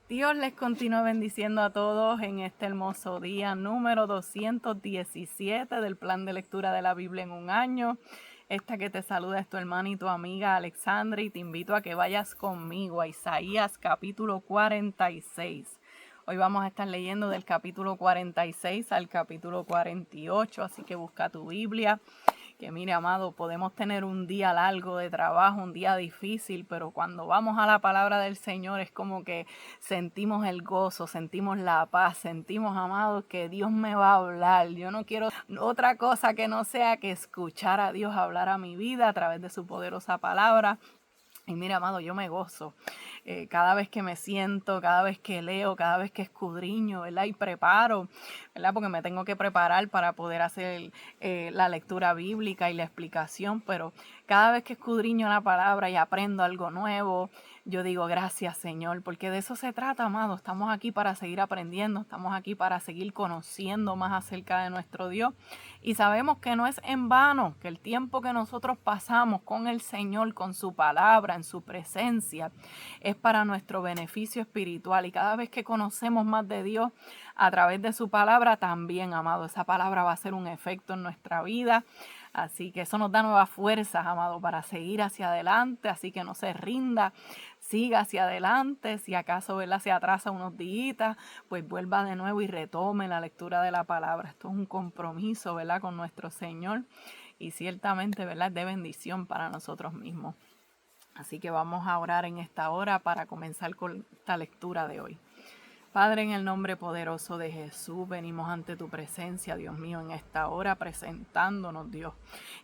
Dios les continúa bendiciendo a todos en este hermoso día número 217 del plan de lectura de la Biblia en un año. Esta que te saluda es tu hermana y tu amiga Alexandra y te invito a que vayas conmigo a Isaías capítulo 46. Hoy vamos a estar leyendo del capítulo 46 al capítulo 48, así que busca tu Biblia. Que mire, amado, podemos tener un día largo de trabajo, un día difícil, pero cuando vamos a la palabra del Señor es como que sentimos el gozo, sentimos la paz, sentimos, amados, que Dios me va a hablar. Yo no quiero otra cosa que no sea que escuchar a Dios hablar a mi vida a través de su poderosa palabra. Y mira, amado, yo me gozo cada vez que me siento, cada vez que leo, cada vez que escudriño, ¿verdad? Y preparo, ¿verdad? Porque me tengo que preparar para poder hacer la lectura bíblica y la explicación, pero cada vez que escudriño la palabra y aprendo algo nuevo, yo digo gracias, Señor, porque de eso se trata, amado. Estamos aquí para seguir aprendiendo, estamos aquí para seguir conociendo más acerca de nuestro Dios y sabemos que no es en vano, que el tiempo que nosotros pasamos con el Señor, con su palabra, en su presencia, es para nuestro beneficio espiritual. Y cada vez que conocemos más de Dios a través de su palabra, también, amado, esa palabra va a hacer un efecto en nuestra vida. Así que eso nos da nuevas fuerzas, amado, para seguir hacia adelante. Así que no se rinda, siga hacia adelante. Si acaso, ¿verdad?, se atrasa unos días, pues vuelva de nuevo y retome la lectura de la palabra. Esto es un compromiso, ¿verdad?, con nuestro Señor y ciertamente, ¿verdad?, es de bendición para nosotros mismos. Así que vamos a orar en esta hora para comenzar con esta lectura de hoy. Padre, en el nombre poderoso de Jesús, venimos ante tu presencia, Dios mío, en esta hora presentándonos, Dios,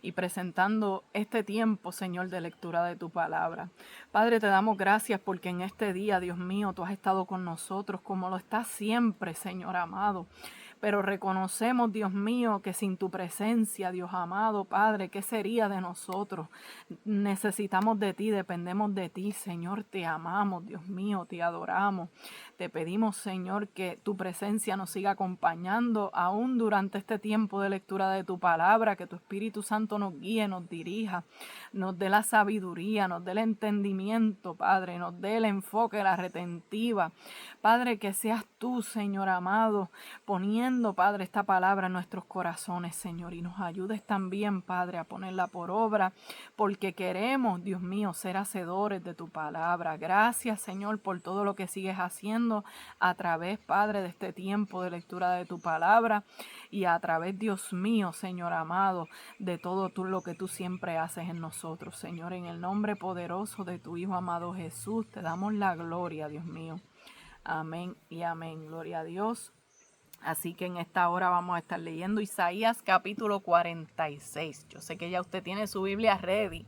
y presentando este tiempo, Señor, de lectura de tu palabra. Padre, te damos gracias porque en este día, Dios mío, tú has estado con nosotros como lo estás siempre, Señor amado. Pero reconocemos, Dios mío, que sin tu presencia, Dios amado, Padre, ¿qué sería de nosotros? Necesitamos de ti, dependemos de ti, Señor, te amamos, Dios mío, te adoramos. Te pedimos, Señor, que tu presencia nos siga acompañando aún durante este tiempo de lectura de tu palabra, que tu Espíritu Santo nos guíe, nos dirija, nos dé la sabiduría, nos dé el entendimiento, Padre, nos dé el enfoque, la retentiva. Padre, que seas tú, Señor amado, poniendo, Padre, esta palabra en nuestros corazones, Señor, y nos ayudes también, Padre, a ponerla por obra, porque queremos, Dios mío, ser hacedores de tu palabra. Gracias, Señor, por todo lo que sigues haciendo a través, Padre, de este tiempo de lectura de tu palabra y a través, Dios mío, Señor amado, de todo lo que tú siempre haces en nosotros, Señor. En el nombre poderoso de tu Hijo amado Jesús, te damos la gloria, Dios mío. Amén y amén. Gloria a Dios. Así que en esta hora vamos a estar leyendo Isaías capítulo 46. Yo sé que ya usted tiene su Biblia ready.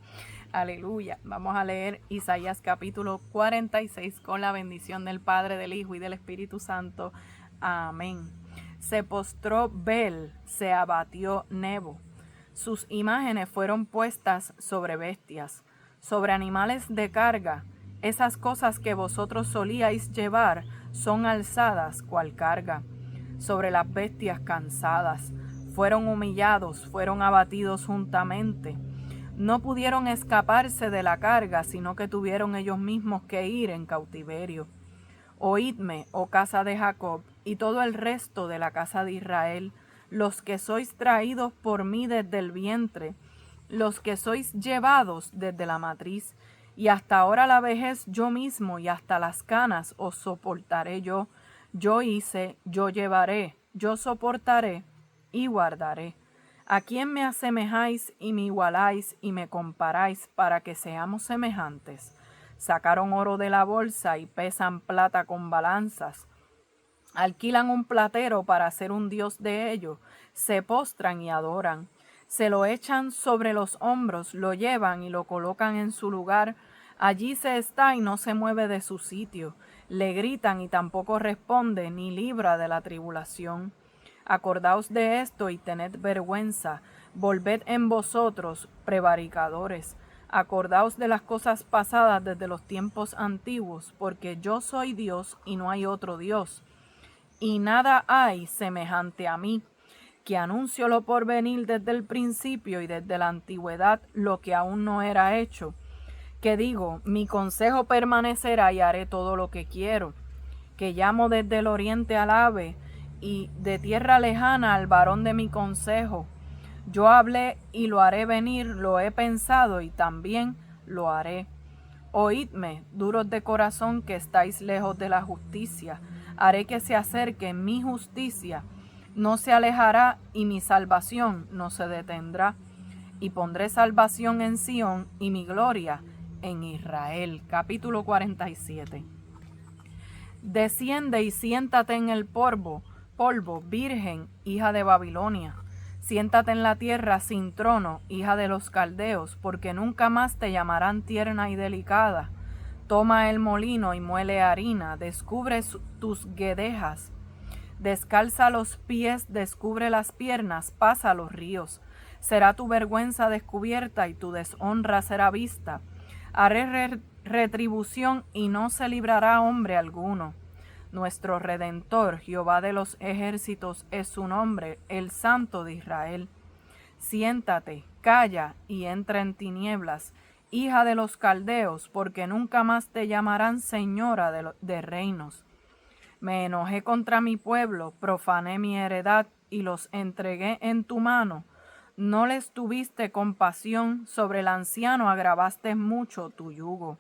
Aleluya. Vamos a leer Isaías capítulo 46 con la bendición del Padre, del Hijo y del Espíritu Santo. Amén. Se postró Bel, se abatió Nebo. Sus imágenes fueron puestas sobre bestias, sobre animales de carga. Esas cosas que vosotros solíais llevar son alzadas cual carga. Sobre las bestias cansadas, fueron humillados, fueron abatidos juntamente. No pudieron escaparse de la carga, sino que tuvieron ellos mismos que ir en cautiverio. Oídme, oh casa de Jacob, y todo el resto de la casa de Israel, los que sois traídos por mí desde el vientre, los que sois llevados desde la matriz, y hasta ahora la vejez yo mismo, y hasta las canas os soportaré yo. Yo hice, yo llevaré, yo soportaré y guardaré. ¿A quién me asemejáis y me igualáis y me comparáis para que seamos semejantes? Sacaron oro de la bolsa y pesan plata con balanzas. Alquilan un platero para hacer un dios de ellos. Se postran y adoran. Se lo echan sobre los hombros, lo llevan y lo colocan en su lugar. Allí se está y no se mueve de su sitio. Le gritan y tampoco responde ni libra de la tribulación. Acordaos de esto y tened vergüenza. Volved en vosotros, prevaricadores. Acordaos de las cosas pasadas desde los tiempos antiguos, porque yo soy Dios y no hay otro Dios. Y nada hay semejante a mí, que anuncio lo porvenir desde el principio y desde la antigüedad lo que aún no era hecho. Que digo, mi consejo permanecerá y haré todo lo que quiero. que llamo desde el oriente al ave, y de tierra lejana al varón de mi consejo. Yo hablé y lo haré venir, lo he pensado y también lo haré. Oídme, duros de corazón que estáis lejos de la justicia. Haré que se acerque mi justicia, no se alejará, y mi salvación no se detendrá. Y pondré salvación en Sión y mi gloria en Israel. Capítulo 47. Desciende y siéntate en el polvo, virgen, hija de Babilonia. Siéntate en la tierra sin trono, hija de los caldeos, porque nunca más te llamarán tierna y delicada. Toma el molino y muele harina, descubre tus guedejas. Descalza los pies, descubre las piernas, pasa los ríos. Será tu vergüenza descubierta y tu deshonra será vista. Haré retribución y no se librará hombre alguno. Nuestro Redentor, Jehová de los ejércitos, es su nombre, el Santo de Israel. Siéntate, calla y entra en tinieblas, hija de los caldeos, porque nunca más te llamarán señora de reinos. Me enojé contra mi pueblo, profané mi heredad y los entregué en tu mano. No les tuviste compasión, sobre el anciano agravaste mucho tu yugo.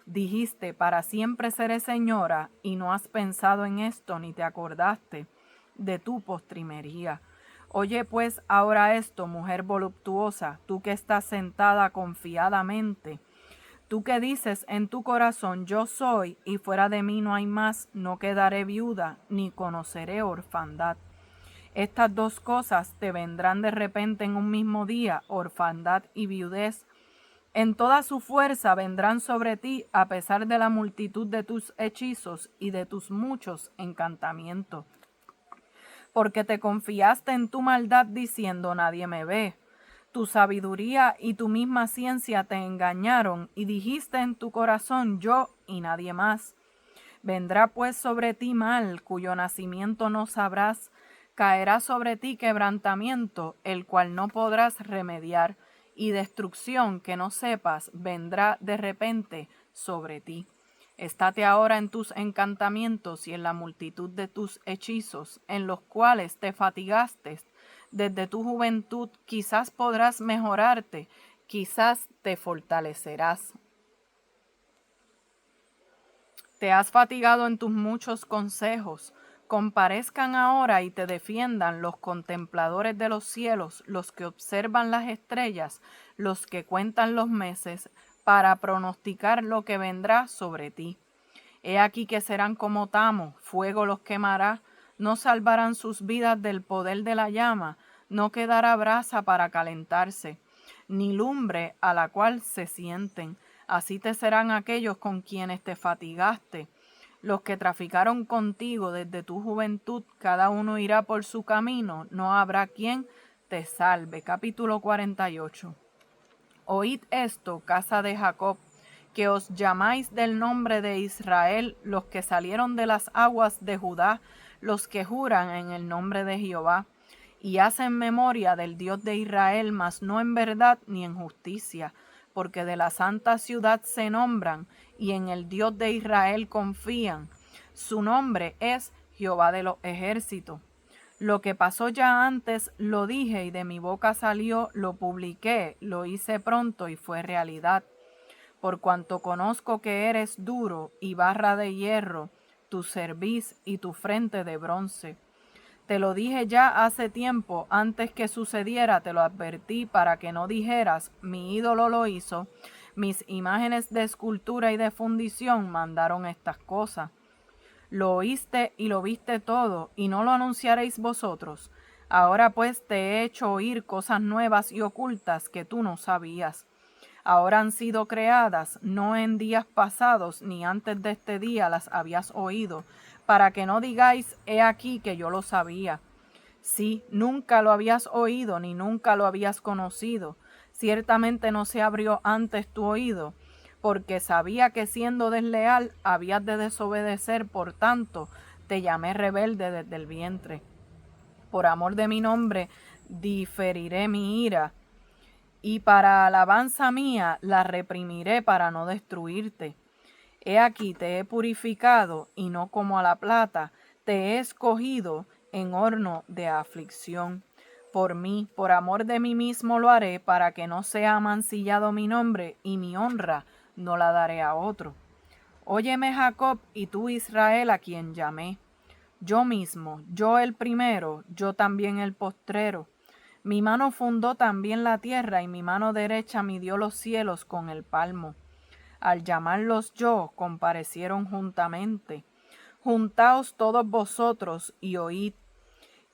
Dijiste, para siempre seré señora, y no has pensado en esto ni te acordaste de tu postrimería. Oye pues ahora esto, mujer voluptuosa, tú que estás sentada confiadamente, tú que dices en tu corazón, yo soy, y fuera de mí no hay más, no quedaré viuda, ni conoceré orfandad. Estas dos cosas te vendrán de repente en un mismo día, orfandad y viudez. En toda su fuerza vendrán sobre ti, a pesar de la multitud de tus hechizos y de tus muchos encantamientos. Porque te confiaste en tu maldad diciendo, nadie me ve. Tu sabiduría y tu misma ciencia te engañaron, y dijiste en tu corazón, yo y nadie más. Vendrá pues sobre ti mal, cuyo nacimiento no sabrás. Caerá sobre ti quebrantamiento, el cual no podrás remediar, y destrucción que no sepas vendrá de repente sobre ti. Estate ahora en tus encantamientos y en la multitud de tus hechizos, en los cuales te fatigaste desde tu juventud. Quizás podrás mejorarte, quizás te fortalecerás. Te has fatigado en tus muchos consejos. Comparezcan ahora y te defiendan los contempladores de los cielos, los que observan las estrellas, los que cuentan los meses, para pronosticar lo que vendrá sobre ti. He aquí que serán como tamo, fuego los quemará, no salvarán sus vidas del poder de la llama, no quedará brasa para calentarse, ni lumbre a la cual se sienten. Así te serán aquellos con quienes te fatigaste. Los que traficaron contigo desde tu juventud, cada uno irá por su camino, no habrá quien te salve. Capítulo 48. Oíd esto, casa de Jacob, que os llamáis del nombre de Israel, los que salieron de las aguas de Judá, los que juran en el nombre de Jehová, y hacen memoria del Dios de Israel, mas no en verdad ni en justicia, porque de la santa ciudad se nombran, y en el Dios de Israel confían. Su nombre es Jehová de los ejércitos. Lo que pasó ya antes lo dije, y de mi boca salió, lo publiqué, lo hice pronto y fue realidad. Por cuanto conozco que eres duro y barra de hierro, tu cerviz y tu frente de bronce. Te lo dije ya hace tiempo, antes que sucediera te lo advertí, para que no dijeras, mi ídolo lo hizo, mis imágenes de escultura y de fundición mandaron estas cosas. Lo oíste y lo viste todo, y no lo anunciaréis vosotros. Ahora pues te he hecho oír cosas nuevas y ocultas que tú no sabías. Ahora han sido creadas, no en días pasados, ni antes de este día las habías oído, para que no digáis, he aquí que yo lo sabía. Sí, nunca lo habías oído, ni nunca lo habías conocido. Ciertamente no se abrió antes tu oído, porque sabía que siendo desleal habías de desobedecer, por tanto te llamé rebelde desde el vientre. Por amor de mi nombre diferiré mi ira, y para alabanza mía la reprimiré para no destruirte. He aquí te he purificado, y no como a la plata, te he escogido en horno de aflicción. Por mí, por amor de mí mismo lo haré, para que no sea mancillado mi nombre, y mi honra no la daré a otro. Óyeme, Jacob, y tú, Israel, a quien llamé. Yo mismo, yo el primero, yo también el postrero. Mi mano fundó también la tierra, y mi mano derecha midió los cielos con el palmo. Al llamarlos yo, comparecieron juntamente. Juntaos todos vosotros y oíd.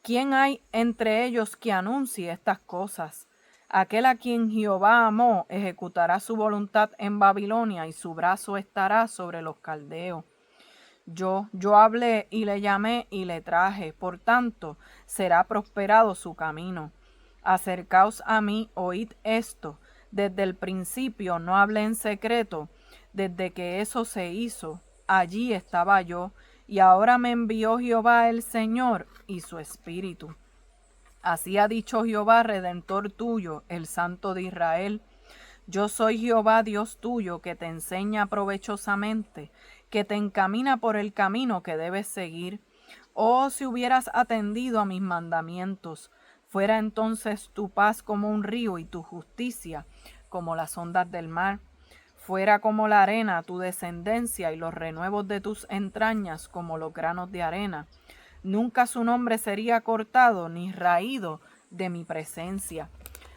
¿Quién hay entre ellos que anuncie estas cosas? Aquel a quien Jehová amó ejecutará su voluntad en Babilonia, y su brazo estará sobre los caldeos. Yo hablé y le llamé y le traje, por tanto será prosperado su camino. Acercaos a mí, oíd esto. Desde el principio no hablé en secreto, desde que eso se hizo, allí estaba yo, y ahora me envió Jehová el Señor y su Espíritu. Así ha dicho Jehová, Redentor tuyo, el Santo de Israel. Yo soy Jehová Dios tuyo, que te enseña provechosamente, que te encamina por el camino que debes seguir. Oh, si hubieras atendido a mis mandamientos, fuera entonces tu paz como un río y tu justicia como las ondas del mar. Fuera como la arena tu descendencia y los renuevos de tus entrañas como los granos de arena. Nunca su nombre sería cortado ni raído de mi presencia.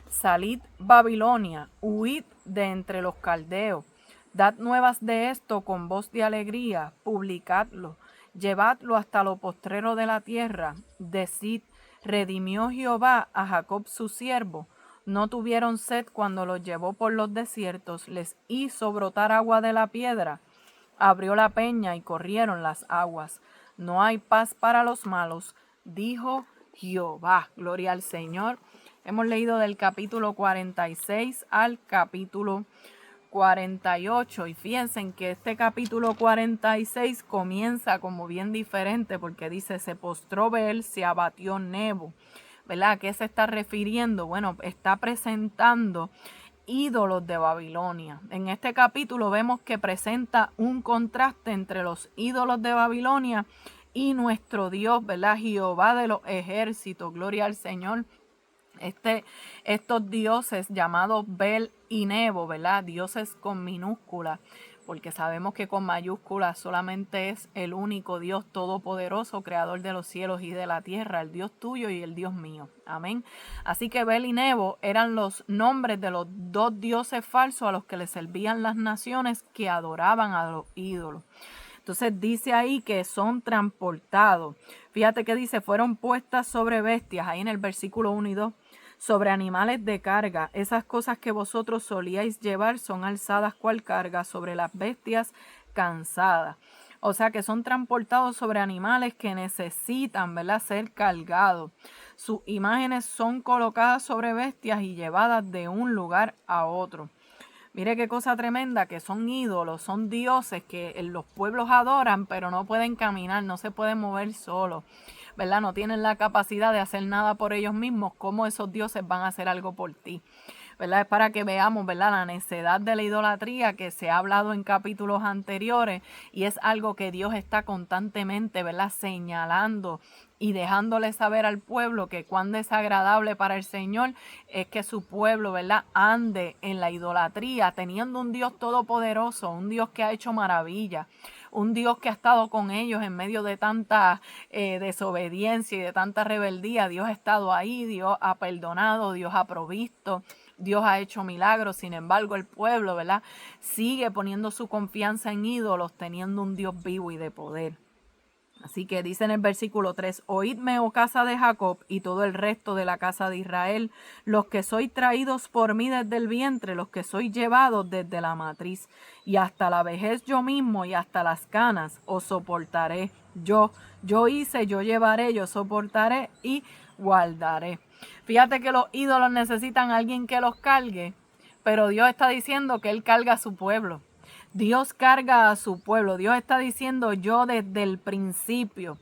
Salid Babilonia, huid de entre los caldeos. Dad nuevas de esto con voz de alegría, publicadlo, llevadlo hasta lo postrero de la tierra. Decid, redimió Jehová a Jacob su siervo. No tuvieron sed cuando los llevó por los desiertos, les hizo brotar agua de la piedra. Abrió la peña y corrieron las aguas. No hay paz para los malos, dijo Jehová. Gloria al Señor. Hemos leído del capítulo 46 al capítulo 48 y fíjense que este capítulo 46 comienza como bien diferente porque dice, se postró Bel, se abatió Nebo, ¿verdad? ¿A qué se está refiriendo? Bueno, está presentando ídolos de Babilonia. En este capítulo vemos que presenta un contraste entre los ídolos de Babilonia y nuestro Dios, ¿verdad? Jehová de los ejércitos, gloria al Señor. Estos dioses llamados Bel y Nebo, ¿verdad? Dioses con minúscula, porque sabemos que con mayúscula solamente es el único Dios todopoderoso, creador de los cielos y de la tierra, el Dios tuyo y el Dios mío. Amén. Así que Bel y Nebo eran los nombres de los dos dioses falsos a los que le servían las naciones que adoraban a los ídolos. Entonces dice ahí que son transportados. Fíjate que dice, fueron puestas sobre bestias, ahí en el versículo 1 y 2. Sobre animales de carga, esas cosas que vosotros solíais llevar son alzadas cual carga sobre las bestias cansadas. O sea que son transportados sobre animales que necesitan, ¿verdad?, ser cargados. Sus imágenes son colocadas sobre bestias y llevadas de un lugar a otro. Mire qué cosa tremenda, que son ídolos, son dioses que los pueblos adoran, pero no pueden caminar, no se pueden mover solos, ¿verdad? No tienen la capacidad de hacer nada por ellos mismos. ¿Cómo esos dioses van a hacer algo por ti? ¿Verdad? Es para que veamos, ¿verdad?, la necedad de la idolatría que se ha hablado en capítulos anteriores, y es algo que Dios está constantemente, ¿verdad?, señalando y dejándole saber al pueblo que cuán desagradable para el Señor es que su pueblo, ¿verdad?, ande en la idolatría, teniendo un Dios todopoderoso, un Dios que ha hecho maravillas, un Dios que ha estado con ellos en medio de tanta desobediencia y de tanta rebeldía. Dios ha estado ahí, Dios ha perdonado, Dios ha provisto, Dios ha hecho milagros. Sin embargo, el pueblo, ¿verdad?, sigue poniendo su confianza en ídolos, teniendo un Dios vivo y de poder. Así que dice en el versículo 3, oídme, oh casa de Jacob, y todo el resto de la casa de Israel, los que sois traídos por mí desde el vientre, los que sois llevados desde la matriz, y hasta la vejez yo mismo y hasta las canas os soportaré. Yo hice, yo llevaré, yo soportaré y guardaré. Fíjate que los ídolos necesitan a alguien que los cargue, pero Dios está diciendo que Él carga a su pueblo. Dios carga a su pueblo. Dios está diciendo, yo desde el principio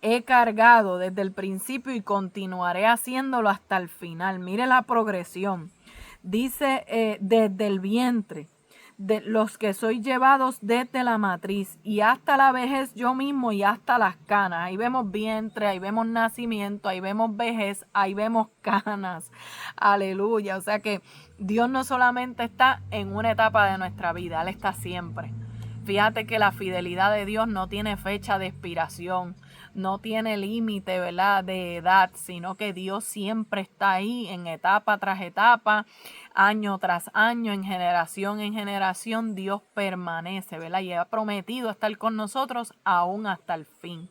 he cargado desde el principio y continuaré haciéndolo hasta el final. Mire la progresión. Dice desde el vientre. de los que sois llevados desde la matriz y hasta la vejez yo mismo y hasta las canas. Ahí vemos vientre, ahí vemos nacimiento, ahí vemos vejez, ahí vemos canas. Aleluya. O sea que Dios no solamente está en una etapa de nuestra vida, Él está siempre. Fíjate que la fidelidad de Dios no tiene fecha de expiración, no tiene límite, ¿verdad?, de edad, sino que Dios siempre está ahí en etapa tras etapa, año tras año, en generación, Dios permanece, ¿verdad? Y ha prometido estar con nosotros aún hasta el fin.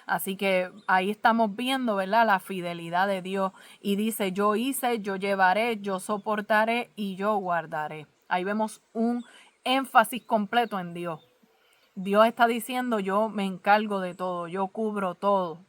Así que ahí estamos viendo, ¿verdad?, la fidelidad de Dios. Y dice, yo hice, yo llevaré, yo soportaré y yo guardaré. Ahí vemos un énfasis completo en Dios. Dios está diciendo, yo me encargo de todo, yo cubro todo.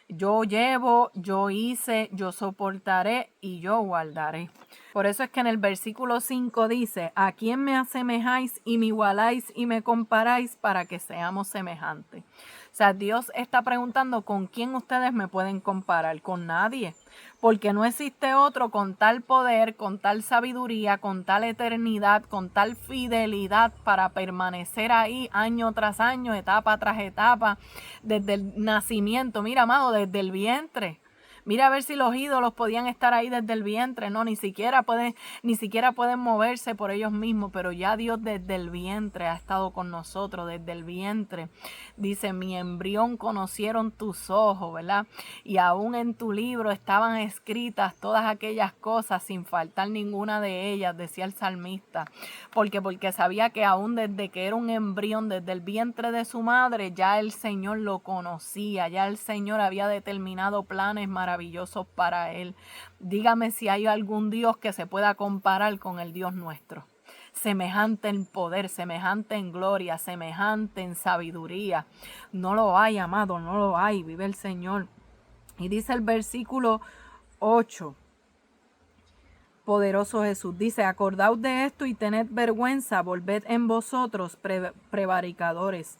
Yo llevo, yo hice, yo soportaré y yo guardaré. Por eso es que en el versículo 5 dice, ¿a quién me asemejáis y me igualáis y me comparáis para que seamos semejantes? O sea, Dios está preguntando con quién ustedes me pueden comparar, con nadie, porque no existe otro con tal poder, con tal sabiduría, con tal eternidad, con tal fidelidad para permanecer ahí año tras año, etapa tras etapa, desde el nacimiento, mira, amado, desde el vientre. Mira a ver si los ídolos podían estar ahí desde el vientre, no, ni siquiera pueden moverse por ellos mismos, pero ya Dios desde el vientre ha estado con nosotros, desde el vientre. Dice, mi embrión conocieron tus ojos, ¿verdad? Y aún en tu libro estaban escritas todas aquellas cosas sin faltar ninguna de ellas, decía el salmista. Porque sabía que aún desde que era un embrión, desde el vientre de su madre, ya el Señor lo conocía, ya el Señor había determinado planes maravillosos para él. Dígame si hay algún Dios que se pueda comparar con el Dios nuestro. Semejante en poder, semejante en gloria, semejante en sabiduría. No lo hay, amado, no lo hay. Vive el Señor. Y dice el versículo 8. Poderoso Jesús dice, acordaos de esto y tened vergüenza, volved en vosotros prevaricadores.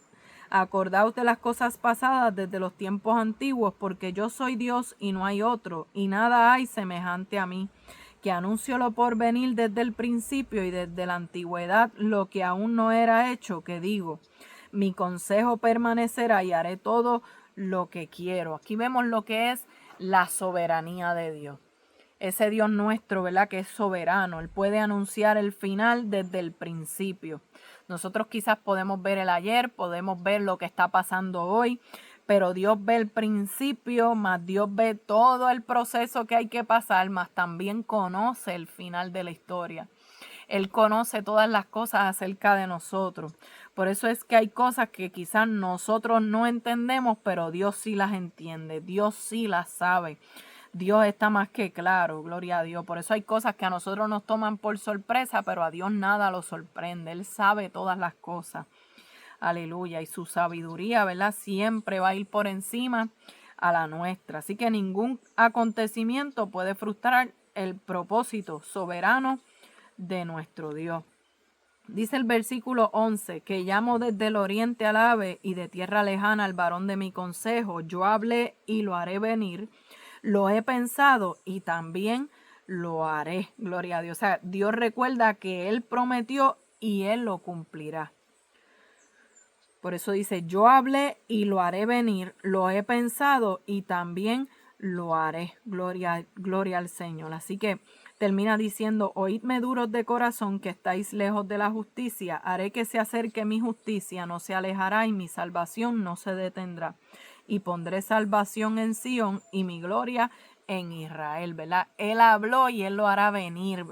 Acordaos de las cosas pasadas desde los tiempos antiguos, porque yo soy Dios y no hay otro, y nada hay semejante a mí, que anuncio lo por venir desde el principio y desde la antigüedad, lo que aún no era hecho, que digo, mi consejo permanecerá y haré todo lo que quiero. Aquí vemos lo que es la soberanía de Dios. Ese Dios nuestro, ¿verdad?, que es soberano. Él puede anunciar el final desde el principio. Nosotros quizás podemos ver el ayer, podemos ver lo que está pasando hoy, pero Dios ve el principio, más Dios ve todo el proceso que hay que pasar, más también conoce el final de la historia. Él conoce todas las cosas acerca de nosotros. Por eso es que hay cosas que quizás nosotros no entendemos, pero Dios sí las entiende, Dios sí las sabe. Dios está más que claro, gloria a Dios. Por eso hay cosas que a nosotros nos toman por sorpresa, pero a Dios nada lo sorprende. Él sabe todas las cosas. Aleluya. Y su sabiduría, ¿verdad?, siempre va a ir por encima a la nuestra. Así que ningún acontecimiento puede frustrar el propósito soberano de nuestro Dios. Dice el versículo 11, que llamo desde el oriente al ave y de tierra lejana al varón de mi consejo. Yo hablé y lo haré venir. Lo he pensado y también lo haré. Gloria a Dios. O sea, Dios recuerda que Él prometió y Él lo cumplirá. Por eso dice, yo hablé y lo haré venir. Lo he pensado y también lo haré. Gloria al Señor. Así que termina diciendo, oídme duros de corazón que estáis lejos de la justicia. Haré que se acerque mi justicia, no se alejará y mi salvación no se detendrá. Y pondré salvación en Sión y mi gloria en Israel, ¿verdad? Él habló y Él lo hará venir.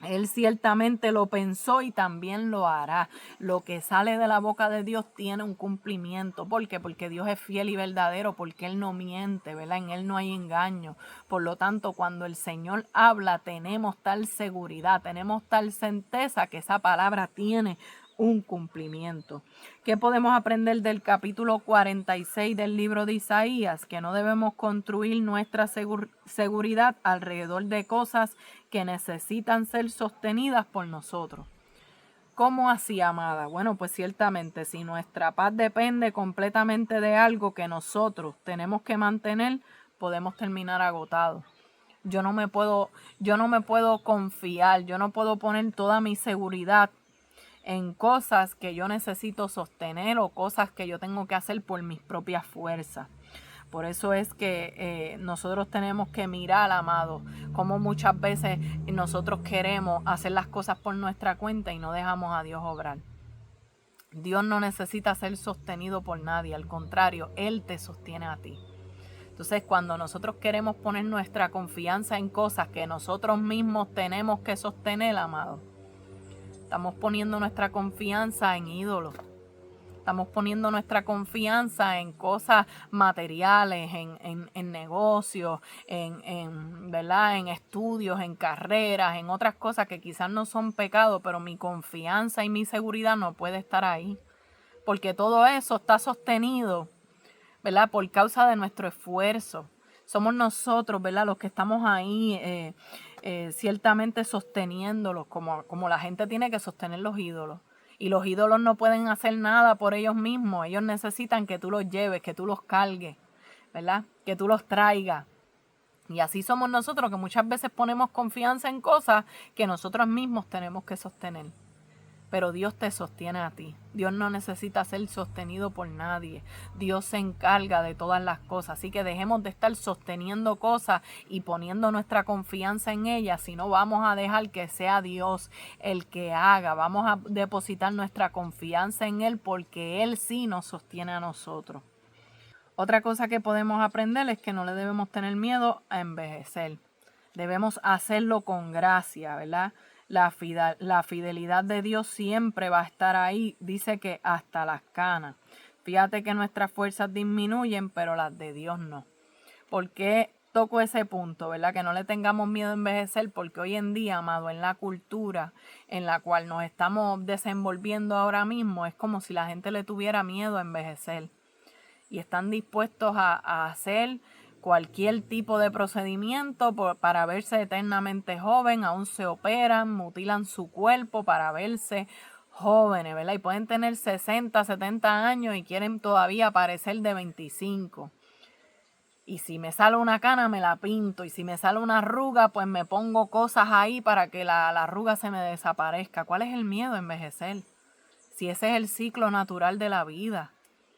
Él ciertamente lo pensó y también lo hará. Lo que sale de la boca de Dios tiene un cumplimiento. ¿Por qué? Porque Dios es fiel y verdadero, porque Él no miente, ¿verdad? En Él no hay engaño. Por lo tanto, cuando el Señor habla, tenemos tal seguridad, tenemos tal certeza que esa palabra tiene un cumplimiento. ¿Qué podemos aprender del capítulo 46 del libro de Isaías? Que no debemos construir nuestra seguridad alrededor de cosas que necesitan ser sostenidas por nosotros. ¿Cómo así, amada? Bueno, pues ciertamente, si nuestra paz depende completamente de algo que nosotros tenemos que mantener, podemos terminar agotados. yo no me puedo confiar, yo no puedo poner toda mi seguridad en cosas que yo necesito sostener o cosas que yo tengo que hacer por mis propias fuerzas. Por eso es que nosotros tenemos que mirar, amado, cómo muchas veces nosotros queremos hacer las cosas por nuestra cuenta y no dejamos a Dios obrar. Dios no necesita ser sostenido por nadie, al contrario, Él te sostiene a ti. Entonces, cuando nosotros queremos poner nuestra confianza en cosas que nosotros mismos tenemos que sostener, amado, estamos poniendo nuestra confianza en ídolos. Estamos poniendo nuestra confianza en cosas materiales, en negocios, ¿verdad? En estudios, en carreras, en otras cosas que quizás no son pecado, pero mi confianza y mi seguridad no puede estar ahí. Porque todo eso está sostenido, ¿verdad? Por causa de nuestro esfuerzo. Somos nosotros, ¿verdad? Los que estamos ahí ciertamente sosteniéndolos, como la gente tiene que sostener los ídolos. Y los ídolos no pueden hacer nada por ellos mismos. Ellos necesitan que tú los lleves, que tú los cargues, ¿verdad? Que tú los traigas. Y así somos nosotros, que muchas veces ponemos confianza en cosas que nosotros mismos tenemos que sostener. Pero Dios te sostiene a ti. Dios no necesita ser sostenido por nadie. Dios se encarga de todas las cosas. Así que dejemos de estar sosteniendo cosas y poniendo nuestra confianza en ellas. Si no, vamos a dejar que sea Dios el que haga. Vamos a depositar nuestra confianza en Él porque Él sí nos sostiene a nosotros. Otra cosa que podemos aprender es que no le debemos tener miedo a envejecer. Debemos hacerlo con gracia, ¿verdad? La fidelidad de Dios siempre va a estar ahí. Dice que hasta las canas. Fíjate que nuestras fuerzas disminuyen, pero las de Dios no. ¿Por qué toco ese punto, verdad? Que no le tengamos miedo a envejecer, porque hoy en día, amado, en la cultura en la cual nos estamos desenvolviendo ahora mismo, es como si la gente le tuviera miedo a envejecer. Y están dispuestos a hacer cualquier tipo de procedimiento para verse eternamente joven, aún se operan, mutilan su cuerpo para verse jóvenes, ¿verdad? Y pueden tener 60, 70 años y quieren todavía parecer de 25. Y si me sale una cana, me la pinto. Y si me sale una arruga, pues me pongo cosas ahí para que la arruga se me desaparezca. ¿Cuál es el miedo a envejecer? Si ese es el ciclo natural de la vida.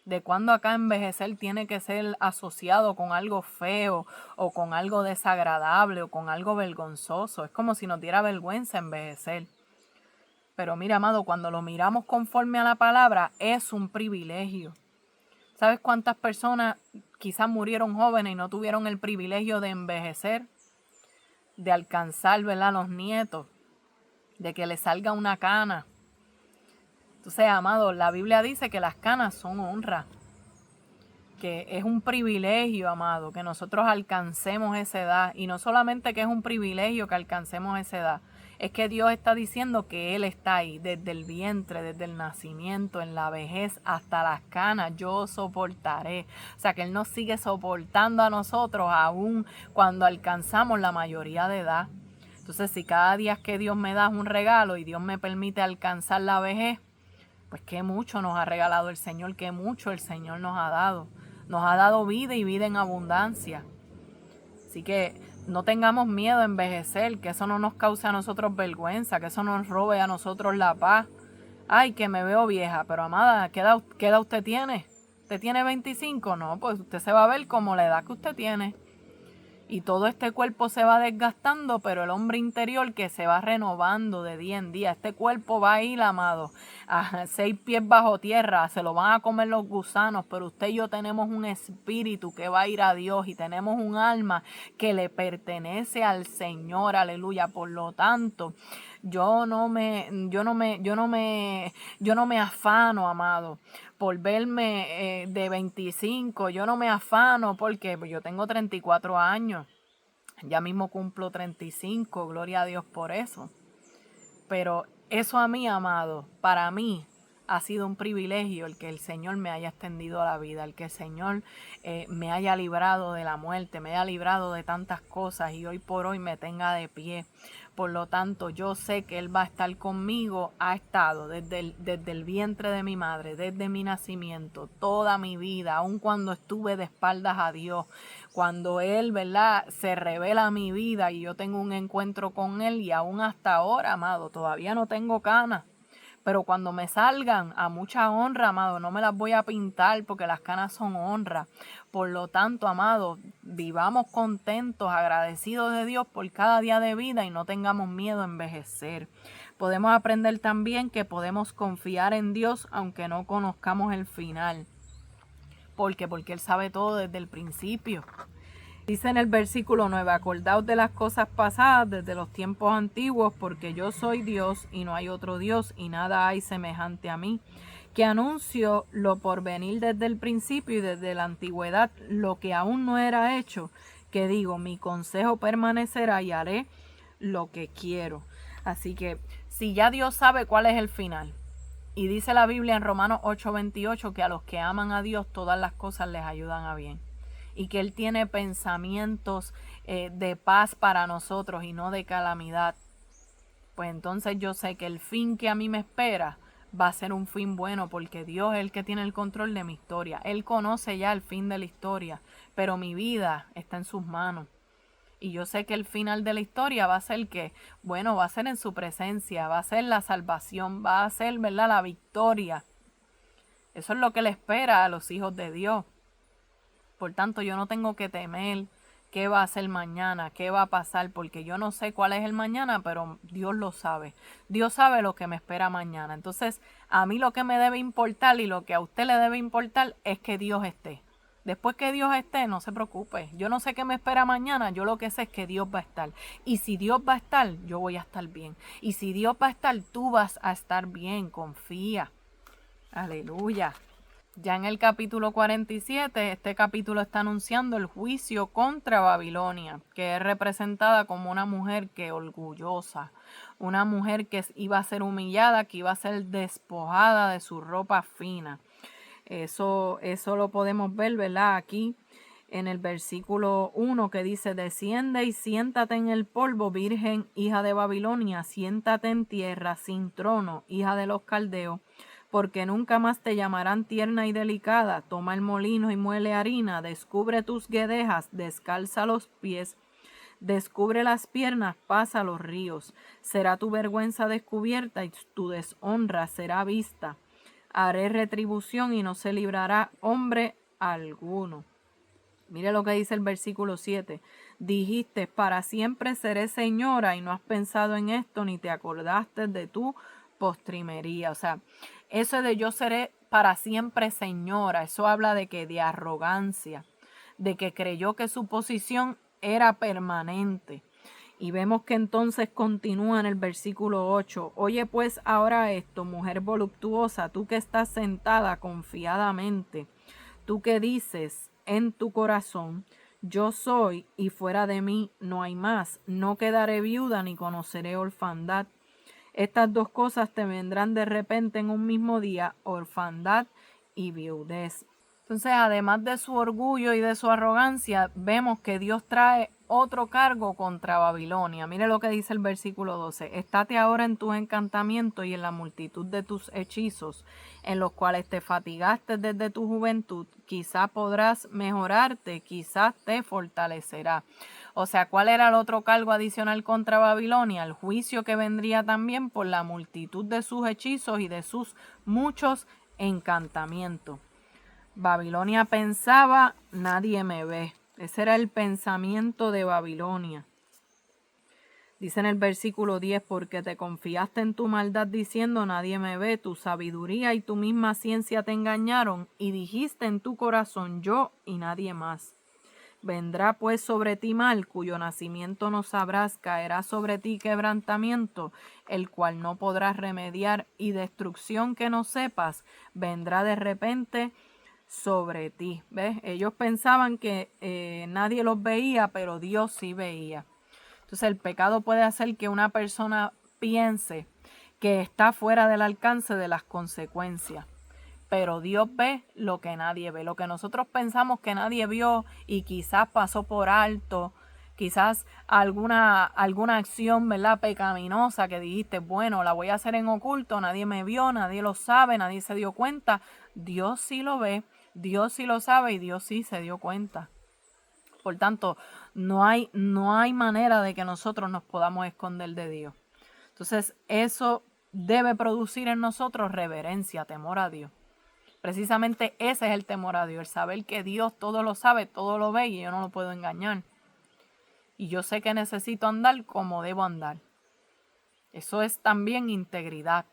¿De cuándo acá envejecer tiene que ser asociado con algo feo o con algo desagradable o con algo vergonzoso? Es como si nos diera vergüenza envejecer. Pero mira, amado, cuando lo miramos conforme a la palabra, es un privilegio. ¿Sabes cuántas personas quizás murieron jóvenes y no tuvieron el privilegio de envejecer? De alcanzar, ¿verdad?, los nietos, de que les salga una cana. Entonces, amado, la Biblia dice que las canas son honra, que es un privilegio, amado, que nosotros alcancemos esa edad. Y no solamente que es un privilegio que alcancemos esa edad, es que Dios está diciendo que Él está ahí desde el vientre, desde el nacimiento, en la vejez, hasta las canas, yo soportaré. O sea, que Él nos sigue soportando a nosotros aún cuando alcanzamos la mayoría de edad. Entonces, si cada día que Dios me da un regalo y Dios me permite alcanzar la vejez, pues qué mucho nos ha regalado el Señor, qué mucho el Señor nos ha dado. Nos ha dado vida y vida en abundancia. Así que no tengamos miedo a envejecer, que eso no nos cause a nosotros vergüenza, que eso no nos robe a nosotros la paz. Ay, que me veo vieja, pero amada, ¿qué edad usted tiene? ¿Usted tiene 25? No, pues usted se va a ver como la edad que usted tiene. Y todo este cuerpo se va desgastando, pero el hombre interior que se va renovando de día en día. Este cuerpo va a ir, amado, a 6 pies bajo tierra, se lo van a comer los gusanos, pero usted y yo tenemos un espíritu que va a ir a Dios y tenemos un alma que le pertenece al Señor, aleluya. Por lo tanto, yo no me afano, amado, por verme de 25. Yo no me afano porque yo tengo 34 años. Ya mismo cumplo 35, gloria a Dios por eso. Pero eso a mí, amado, para mí, ha sido un privilegio el que el Señor me haya extendido la vida, el que el Señor me haya librado de la muerte, me haya librado de tantas cosas y hoy por hoy me tenga de pie. Por lo tanto, yo sé que Él va a estar conmigo, ha estado desde el vientre de mi madre, desde mi nacimiento, toda mi vida, aun cuando estuve de espaldas a Dios, cuando Él, ¿verdad?, se revela a mi vida y yo tengo un encuentro con Él y aún hasta ahora, amado, todavía no tengo canas. Pero cuando me salgan, a mucha honra, amado, no me las voy a pintar porque las canas son honra. Por lo tanto, amado, vivamos contentos, agradecidos de Dios por cada día de vida y no tengamos miedo a envejecer. Podemos aprender también que podemos confiar en Dios aunque no conozcamos el final. ¿Por qué? Porque Él sabe todo desde el principio. Dice en el versículo 9, acordaos de las cosas pasadas desde los tiempos antiguos, porque yo soy Dios y no hay otro Dios y nada hay semejante a mí, que anuncio lo por venir desde el principio y desde la antigüedad, lo que aún no era hecho, que digo, mi consejo permanecerá y haré lo que quiero. Así que si ya Dios sabe cuál es el final, y dice la Biblia en Romanos 8:28 que a los que aman a Dios todas las cosas les ayudan a bien. Y que Él tiene pensamientos de paz para nosotros y no de calamidad. Pues entonces yo sé que el fin que a mí me espera va a ser un fin bueno porque Dios es el que tiene el control de mi historia. Él conoce ya el fin de la historia, pero mi vida está en sus manos. Y yo sé que el final de la historia va a ser que, bueno, va a ser en su presencia, va a ser la salvación, va a ser, ¿verdad?, la victoria. Eso es lo que le espera a los hijos de Dios. Por tanto, yo no tengo que temer qué va a ser mañana, qué va a pasar, porque yo no sé cuál es el mañana, pero Dios lo sabe. Dios sabe lo que me espera mañana. Entonces, a mí lo que me debe importar y lo que a usted le debe importar es que Dios esté. Después que Dios esté, no se preocupe. Yo no sé qué me espera mañana, yo lo que sé es que Dios va a estar. Y si Dios va a estar, yo voy a estar bien. Y si Dios va a estar, tú vas a estar bien. Confía. Aleluya. Ya en el capítulo 47, este capítulo está anunciando el juicio contra Babilonia, que es representada como una mujer que orgullosa, una mujer que iba a ser humillada, que iba a ser despojada de su ropa fina. Eso lo podemos ver, ¿verdad?, aquí en el versículo 1 que dice, desciende y siéntate en el polvo, virgen, hija de Babilonia, siéntate en tierra sin trono, hija de los caldeos, porque nunca más te llamarán tierna y delicada. Toma el molino y muele harina, descubre tus guedejas, descalza los pies, descubre las piernas, pasa los ríos. Será tu vergüenza descubierta y tu deshonra será vista. Haré retribución y no se librará hombre alguno. Mire lo que dice el versículo 7. Dijiste, para siempre seré señora, y no has pensado en esto, ni te acordaste de tu postrimería. O sea, eso de yo seré para siempre señora, eso habla de que de arrogancia, de que creyó que su posición era permanente. Y vemos que entonces continúa en el versículo 8. Oye pues ahora esto, mujer voluptuosa, tú que estás sentada confiadamente, tú que dices en tu corazón, yo soy y fuera de mí no hay más, no quedaré viuda ni conoceré orfandad. Estas dos cosas te vendrán de repente en un mismo día, orfandad y viudez. Entonces, además de su orgullo y de su arrogancia, vemos que Dios trae otro cargo contra Babilonia. Mire lo que dice el versículo 12. Estate ahora en tus encantamientos y en la multitud de tus hechizos, en los cuales te fatigaste desde tu juventud. Quizá podrás mejorarte, quizás te fortalecerá. O sea, ¿cuál era el otro cargo adicional contra Babilonia? El juicio que vendría también por la multitud de sus hechizos y de sus muchos encantamientos. Babilonia pensaba, nadie me ve. Ese era el pensamiento de Babilonia. Dice en el versículo 10, porque te confiaste en tu maldad diciendo, nadie me ve, tu sabiduría y tu misma ciencia te engañaron, y dijiste en tu corazón, yo y nadie más. Vendrá pues sobre ti mal, cuyo nacimiento no sabrás, caerá sobre ti quebrantamiento, el cual no podrás remediar, y destrucción que no sepas, vendrá de repente sobre ti. ¿Ves? Ellos pensaban que nadie los veía, pero Dios sí veía. Entonces el pecado puede hacer que una persona piense que está fuera del alcance de las consecuencias. Pero Dios ve lo que nadie ve, lo que nosotros pensamos que nadie vio y quizás pasó por alto, quizás alguna acción, ¿verdad?, pecaminosa que dijiste, bueno, la voy a hacer en oculto, nadie me vio, nadie lo sabe, nadie se dio cuenta. Dios sí lo ve, Dios sí lo sabe y Dios sí se dio cuenta. Por tanto, no hay manera de que nosotros nos podamos esconder de Dios. Entonces, eso debe producir en nosotros reverencia, temor a Dios. Precisamente ese es el temor a Dios, el saber que Dios todo lo sabe, todo lo ve y yo no lo puedo engañar. Y yo sé que necesito andar como debo andar. Eso es también integridad,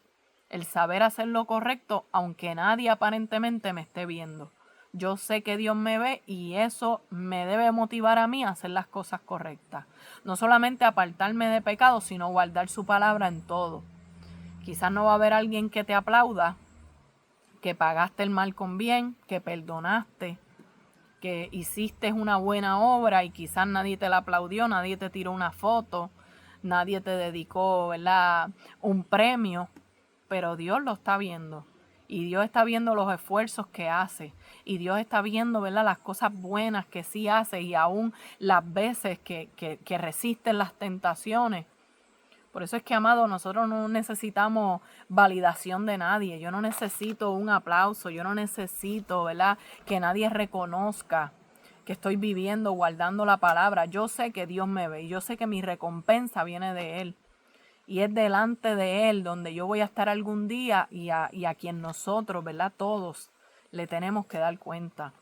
el saber hacer lo correcto aunque nadie aparentemente me esté viendo. Yo sé que Dios me ve y eso me debe motivar a mí a hacer las cosas correctas. No solamente apartarme de pecado, sino guardar su palabra en todo. Quizás no va a haber alguien que te aplauda, que pagaste el mal con bien, que perdonaste, que hiciste una buena obra y quizás nadie te la aplaudió, nadie te tiró una foto, nadie te dedicó, ¿verdad?, un premio, pero Dios lo está viendo. Y Dios está viendo los esfuerzos que hace. Y Dios está viendo, ¿verdad?, las cosas buenas que sí hace y aún las veces que resisten las tentaciones. Por eso es que, amado, nosotros no necesitamos validación de nadie. Yo no necesito un aplauso. Yo no necesito, ¿verdad?, que nadie reconozca que estoy viviendo, guardando la palabra. Yo sé que Dios me ve. Yo sé que mi recompensa viene de Él. Y es delante de Él donde yo voy a estar algún día y a quien nosotros, ¿verdad?, todos le tenemos que dar cuenta.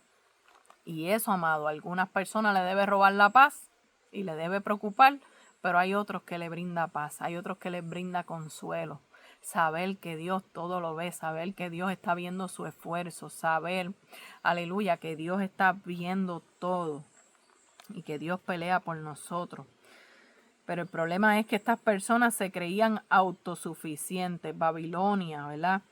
Y eso, amado, a algunas personas le debe robar la paz y le debe preocupar, pero hay otros que le brinda paz, hay otros que les brinda consuelo. Saber que Dios todo lo ve, saber que Dios está viendo su esfuerzo, saber, aleluya, que Dios está viendo todo y que Dios pelea por nosotros. Pero el problema es que estas personas se creían autosuficientes, Babilonia, ¿verdad?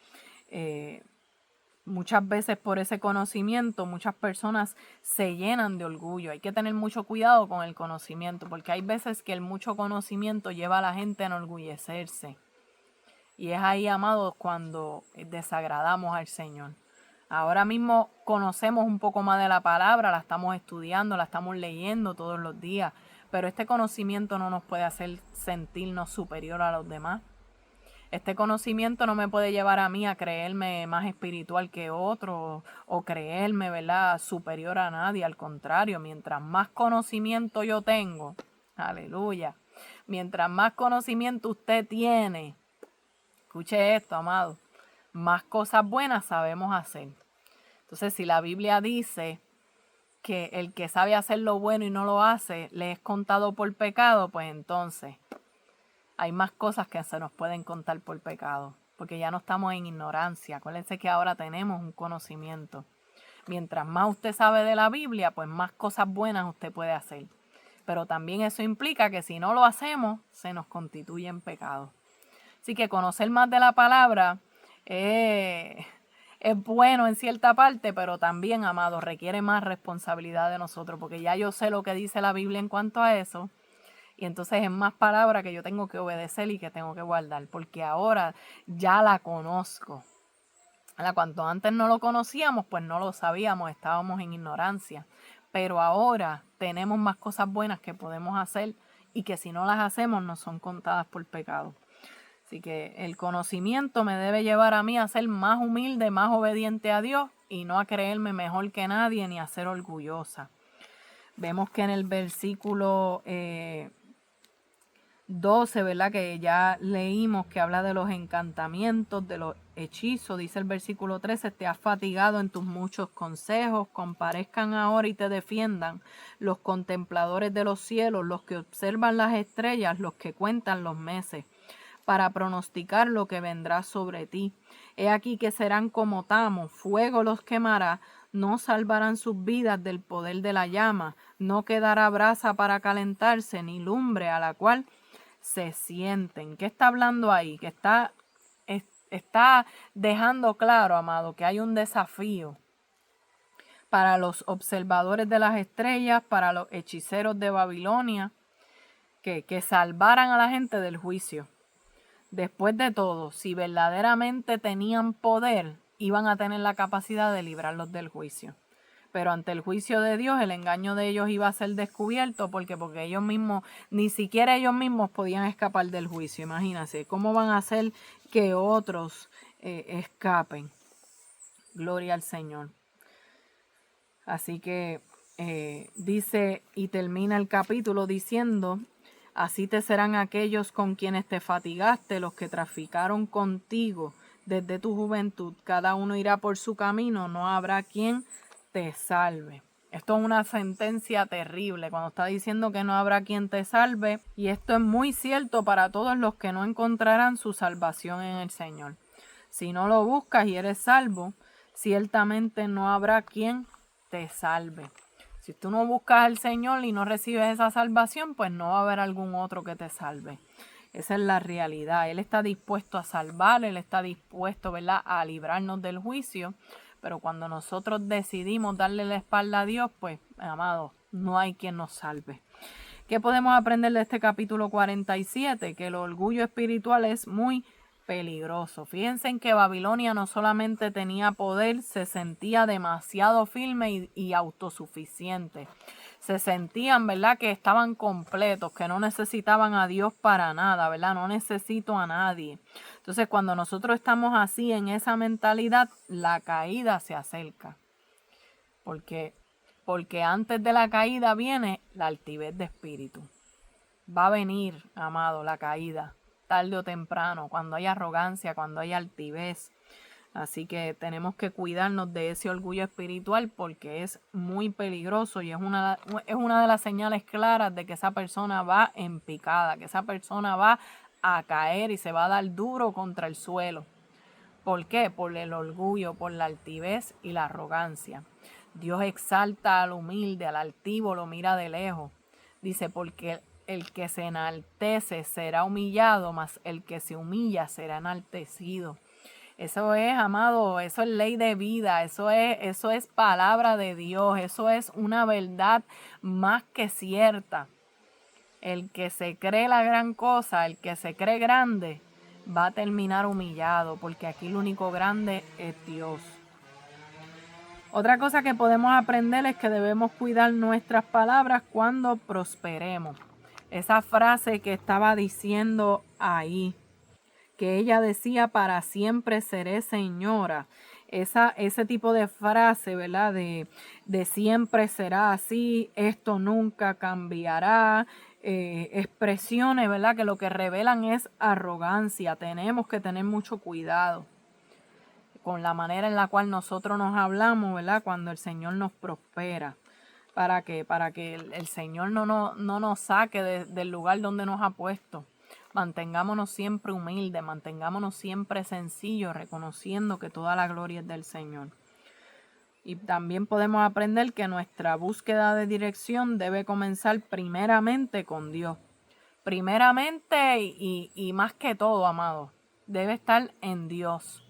Muchas veces por ese conocimiento, muchas personas se llenan de orgullo. Hay que tener mucho cuidado con el conocimiento, porque hay veces que el mucho conocimiento lleva a la gente a enorgullecerse. Y es ahí, amados, cuando desagradamos al Señor. Ahora mismo conocemos un poco más de la palabra, la estamos estudiando, la estamos leyendo todos los días, pero este conocimiento no nos puede hacer sentirnos superior a los demás. Este conocimiento no me puede llevar a mí a creerme más espiritual que otro o creerme, ¿verdad?, superior a nadie. Al contrario, mientras más conocimiento yo tengo, aleluya, mientras más conocimiento usted tiene, escuche esto, amado, más cosas buenas sabemos hacer. Entonces, si la Biblia dice que el que sabe hacer lo bueno y no lo hace, le es contado por pecado, pues entonces hay más cosas que se nos pueden contar por pecado, porque ya no estamos en ignorancia. Acuérdense que ahora tenemos un conocimiento. Mientras más usted sabe de la Biblia, pues más cosas buenas usted puede hacer. Pero también eso implica que si no lo hacemos, se nos constituye en pecado. Así que conocer más de la palabra es bueno en cierta parte, pero también, amado, requiere más responsabilidad de nosotros, porque ya yo sé lo que dice la Biblia en cuanto a eso. Y entonces es más palabra que yo tengo que obedecer y que tengo que guardar, porque ahora ya la conozco. Cuando antes no lo conocíamos, pues no lo sabíamos, estábamos en ignorancia. Pero ahora tenemos más cosas buenas que podemos hacer y que si no las hacemos nos son contadas por pecado. Así que el conocimiento me debe llevar a mí a ser más humilde, más obediente a Dios y no a creerme mejor que nadie ni a ser orgullosa. Vemos que en el versículo 12, ¿verdad?, que ya leímos, que habla de los encantamientos, de los hechizos. Dice el versículo 13, te has fatigado en tus muchos consejos, comparezcan ahora y te defiendan los contempladores de los cielos, los que observan las estrellas, los que cuentan los meses, para pronosticar lo que vendrá sobre ti. He aquí que serán como tamo, fuego los quemará, no salvarán sus vidas del poder de la llama, no quedará brasa para calentarse, ni lumbre a la cual se sienten. ¿Qué está hablando ahí? Que está dejando claro, amado, que hay un desafío para los observadores de las estrellas, para los hechiceros de Babilonia, que salvaran a la gente del juicio. Después de todo, si verdaderamente tenían poder, iban a tener la capacidad de librarlos del juicio. Pero ante el juicio de Dios, el engaño de ellos iba a ser descubierto porque ellos mismos, ni siquiera ellos mismos podían escapar del juicio. Imagínense, ¿cómo van a hacer que otros escapen? Gloria al Señor. Así que dice y termina el capítulo diciendo: así te serán aquellos con quienes te fatigaste, los que traficaron contigo desde tu juventud. Cada uno irá por su camino, no habrá quien te salve. Esto es una sentencia terrible cuando está diciendo que no habrá quien te salve. Y esto es muy cierto para todos los que no encontrarán su salvación en el Señor. Si no lo buscas y eres salvo, ciertamente no habrá quien te salve. Si tú no buscas al Señor y no recibes esa salvación, pues no va a haber algún otro que te salve. Esa es la realidad. Él está dispuesto a salvar, Él está dispuesto, ¿verdad?, a librarnos del juicio. Pero cuando nosotros decidimos darle la espalda a Dios, pues, amados, no hay quien nos salve. ¿Qué podemos aprender de este capítulo 47? Que el orgullo espiritual es muy peligroso. Fíjense en que Babilonia no solamente tenía poder, se sentía demasiado firme y autosuficiente. Se sentían, ¿verdad?, que estaban completos, que no necesitaban a Dios para nada, ¿verdad? No necesito a nadie. Entonces, cuando nosotros estamos así en esa mentalidad, la caída se acerca. Porque antes de la caída viene la altivez de espíritu. Va a venir, amado, la caída, tarde o temprano, cuando hay arrogancia, cuando hay altivez. Así que tenemos que cuidarnos de ese orgullo espiritual porque es muy peligroso y es una de las señales claras de que esa persona va en picada, que esa persona va a caer y se va a dar duro contra el suelo. ¿Por qué? Por el orgullo, por la altivez y la arrogancia. Dios exalta al humilde, al altivo lo mira de lejos. Dice, porque el que se enaltece será humillado, mas el que se humilla será enaltecido. Eso es, amado, eso es ley de vida, eso es palabra de Dios, eso es una verdad más que cierta. El que se cree la gran cosa, el que se cree grande, va a terminar humillado, porque aquí lo único grande es Dios. Otra cosa que podemos aprender es que debemos cuidar nuestras palabras cuando prosperemos. Esa frase que estaba diciendo ahí, que ella decía, para siempre seré señora. Ese tipo de frase, ¿verdad? De siempre será así, esto nunca cambiará. Expresiones, ¿verdad?, que lo que revelan es arrogancia. Tenemos que tener mucho cuidado con la manera en la cual nosotros nos hablamos, ¿verdad?, cuando el Señor nos prospera. Para que el Señor no nos saque del lugar donde nos ha puesto. Mantengámonos siempre humildes, mantengámonos siempre sencillos, reconociendo que toda la gloria es del Señor. Y también podemos aprender que nuestra búsqueda de dirección debe comenzar primeramente con Dios. Primeramente y más que todo, amado, debe estar en Dios.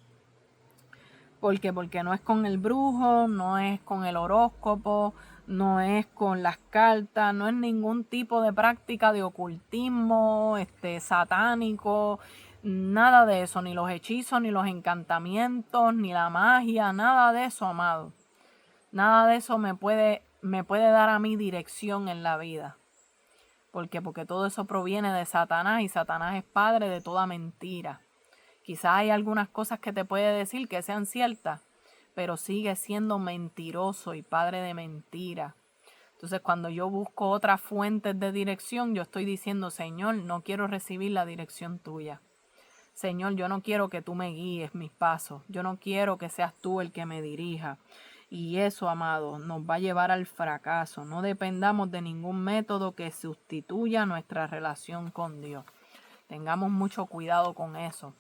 ¿Por qué? Porque no es con el brujo, no es con el horóscopo, no es con las cartas, no es ningún tipo de práctica de ocultismo, satánico, nada de eso, ni los hechizos, ni los encantamientos, ni la magia, nada de eso, amado. Nada de eso me puede dar a mí dirección en la vida. ¿Por qué? Porque todo eso proviene de Satanás y Satanás es padre de toda mentira. Quizás hay algunas cosas que te puede decir que sean ciertas, pero sigue siendo mentiroso y padre de mentira. Entonces, cuando yo busco otras fuentes de dirección, yo estoy diciendo, Señor, no quiero recibir la dirección tuya. Señor, yo no quiero que tú me guíes mis pasos. Yo no quiero que seas tú el que me dirija. Y eso, amado, nos va a llevar al fracaso. No dependamos de ningún método que sustituya nuestra relación con Dios. Tengamos mucho cuidado con eso.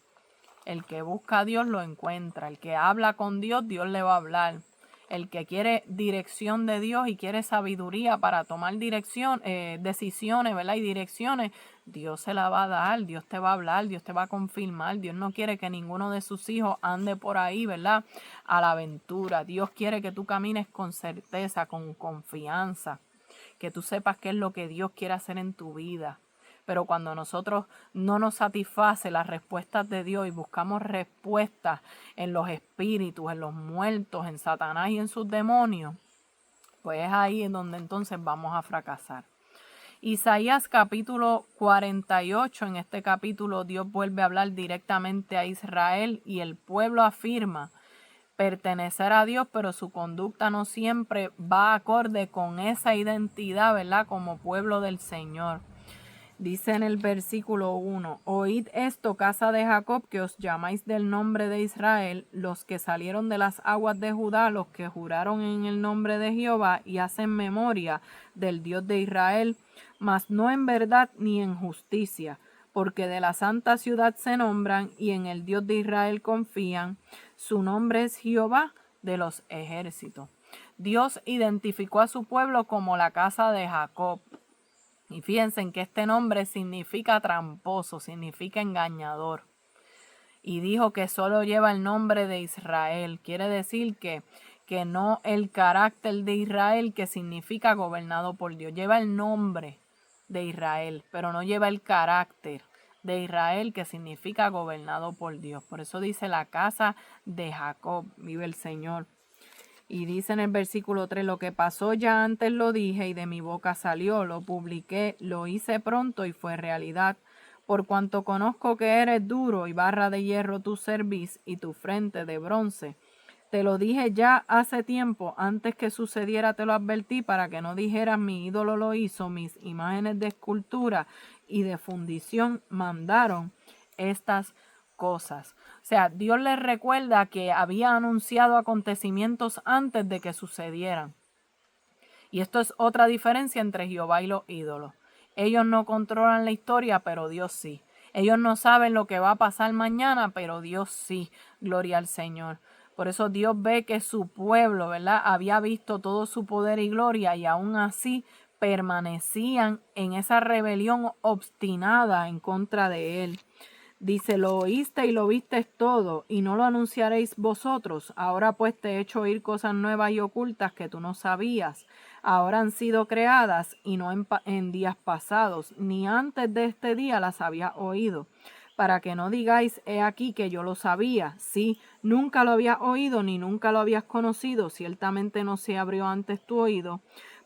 El que busca a Dios lo encuentra. El que habla con Dios, Dios le va a hablar. El que quiere dirección de Dios y quiere sabiduría para tomar decisiones, ¿verdad?, y direcciones, Dios se la va a dar. Dios te va a hablar, Dios te va a confirmar. Dios no quiere que ninguno de sus hijos ande por ahí, ¿verdad?, a la aventura. Dios quiere que tú camines con certeza, con confianza. Que tú sepas qué es lo que Dios quiere hacer en tu vida. Pero cuando nosotros no nos satisface las respuestas de Dios y buscamos respuestas en los espíritus, en los muertos, en Satanás y en sus demonios, pues es ahí en donde entonces vamos a fracasar. Isaías capítulo 48, en este capítulo Dios vuelve a hablar directamente a Israel y el pueblo afirma pertenecer a Dios, pero su conducta no siempre va acorde con esa identidad, ¿verdad? Como pueblo del Señor. Dice en el versículo 1, oíd esto, casa de Jacob, que os llamáis del nombre de Israel, los que salieron de las aguas de Judá, los que juraron en el nombre de Jehová y hacen memoria del Dios de Israel, mas no en verdad ni en justicia, porque de la santa ciudad se nombran y en el Dios de Israel confían. Su nombre es Jehová de los ejércitos. Dios identificó a su pueblo como la casa de Jacob. Y fíjense en que este nombre significa tramposo, significa engañador. Y dijo que solo lleva el nombre de Israel. Quiere decir que no el carácter de Israel, que significa gobernado por Dios. Lleva el nombre de Israel, pero no lleva el carácter de Israel, que significa gobernado por Dios. Por eso dice la casa de Jacob, vive el Señor. Y dice en el versículo 3, lo que pasó ya antes lo dije y de mi boca salió, lo publiqué, lo hice pronto y fue realidad. Por cuanto conozco que eres duro y barra de hierro tu cerviz y tu frente de bronce. Te lo dije ya hace tiempo, antes que sucediera te lo advertí para que no dijeras mi ídolo lo hizo, mis imágenes de escultura y de fundición mandaron estas cosas. O sea, Dios les recuerda que había anunciado acontecimientos antes de que sucedieran. Y esto es otra diferencia entre Jehová y los ídolos. Ellos no controlan la historia, pero Dios sí. Ellos no saben lo que va a pasar mañana, pero Dios sí. Gloria al Señor. Por eso Dios ve que su pueblo, ¿verdad?, había visto todo su poder y gloria y aún así permanecían en esa rebelión obstinada en contra de Él. Dice, lo oíste y lo viste todo, y no lo anunciaréis vosotros. Ahora pues te he hecho oír cosas nuevas y ocultas que tú no sabías. Ahora han sido creadas y no en días pasados, ni antes de este día las había oído. Para que no digáis, he aquí que yo lo sabía. Sí, nunca lo había oído ni nunca lo habías conocido. Ciertamente no se abrió antes tu oído.